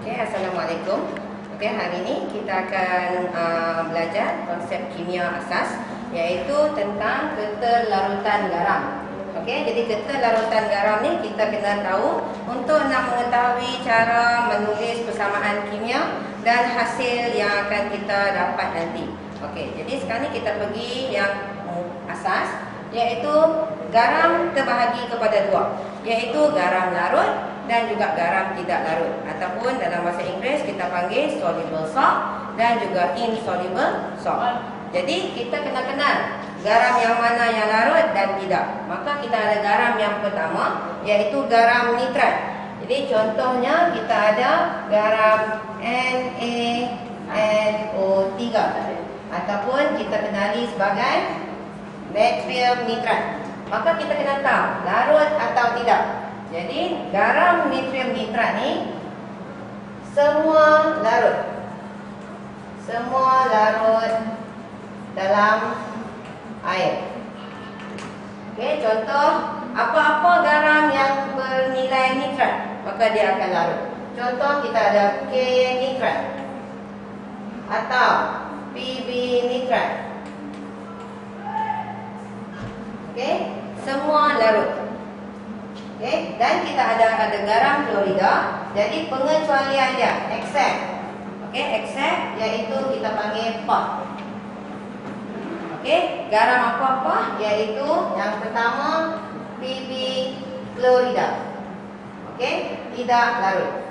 Assalamualaikum. Hari ini kita akan belajar konsep kimia asas, iaitu tentang keterlarutan garam. Jadi keterlarutan garam ni kita kena tahu untuk nak mengetahui cara menulis persamaan kimia dan hasil yang akan kita dapat nanti. Jadi sekarang ni kita pergi yang asas, iaitu garam terbahagi kepada dua, iaitu garam larut dan juga garam tidak larut, ataupun dalam bahasa Inggeris kita panggil soluble salt dan juga insoluble salt. Jadi kita kena kenal garam yang mana yang larut dan tidak. Maka kita ada garam yang pertama, iaitu garam nitrat. Jadi contohnya kita ada garam NaNO3, ataupun kita kenali sebagai natrium nitrat. Maka kita kena tahu larut atau tidak. Jadi garam natrium nitrat ni semua larut. Semua larut dalam air. Contoh, apa-apa garam yang bernilai nitrat, maka dia akan larut. Contoh kita ada K nitrat atau PB nitrat. Semua larut. Dan kita ada garam klorida. Jadi pengecualian dia except. Except iaitu kita panggil pot. Garam apa-apa iaitu yang pertama PB klorida. Tidak larut.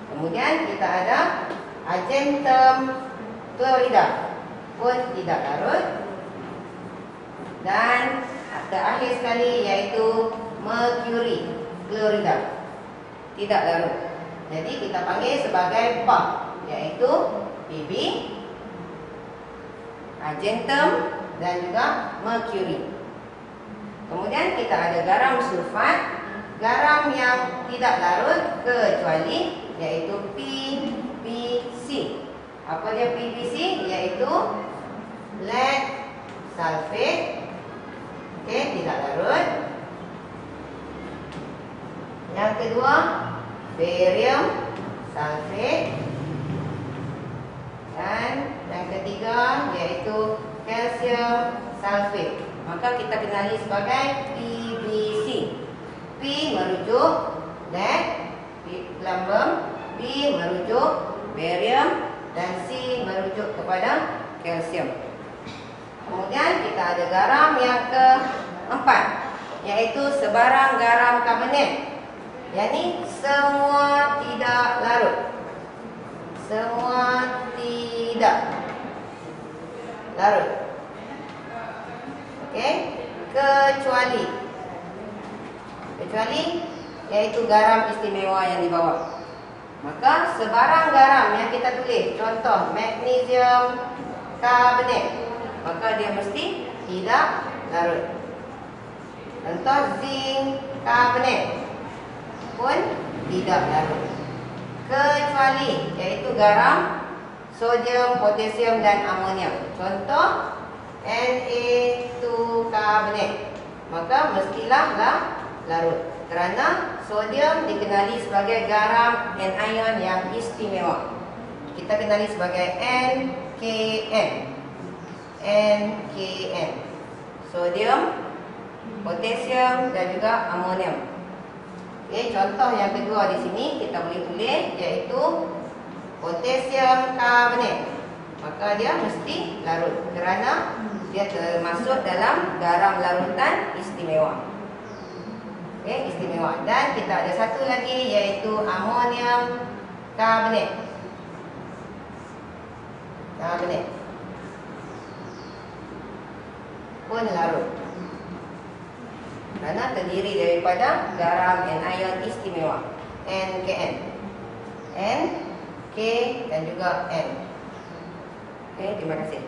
Kemudian kita ada argentum klorida, pun tidak larut. Dan terakhir sekali iaitu merkuri klorida, tidak larut. Jadi kita panggil sebagai PAH, iaitu PB, argentum dan juga merkuri. Kemudian kita ada garam sulfat, garam yang tidak larut kecuali iaitu PBC. Apa dia PBC? Iaitu lead sulfate. Tidak larut. Yang kedua, barium sulfate. Dan yang ketiga iaitu calcium sulfate. Maka kita kenali sebagai PBC. P merujuk lead, lambung, B merujuk barium, dan C merujuk kepada kalsium. Kemudian kita ada garam yang keempat, iaitu sebarang garam karbonat. Yang ni semua tidak larut. Semua tidak larut. Kecuali iaitu garam istimewa yang di bawah. Maka sebarang garam yang kita tulis, contoh magnesium karbonat, maka dia mesti tidak larut. Contoh zinc karbonat pun tidak larut. Kecuali iaitu garam sodium, potasium dan amonium. Contoh Na2 karbonat, maka mestilah larut. Kerana sodium dikenali sebagai garam anion yang istimewa. Kita kenali sebagai NKN. Sodium, potasium dan juga amonium. Contoh yang kedua di sini kita boleh tulis iaitu potasium karbonat. Maka dia mesti larut kerana dia termasuk dalam garam larutan istimewa. Istimewa. Dan kita ada satu lagi iaitu amonium karbonat. Pun larut kerana terdiri daripada garam anion istimewa, NKN, N, K dan juga N. Terima kasih.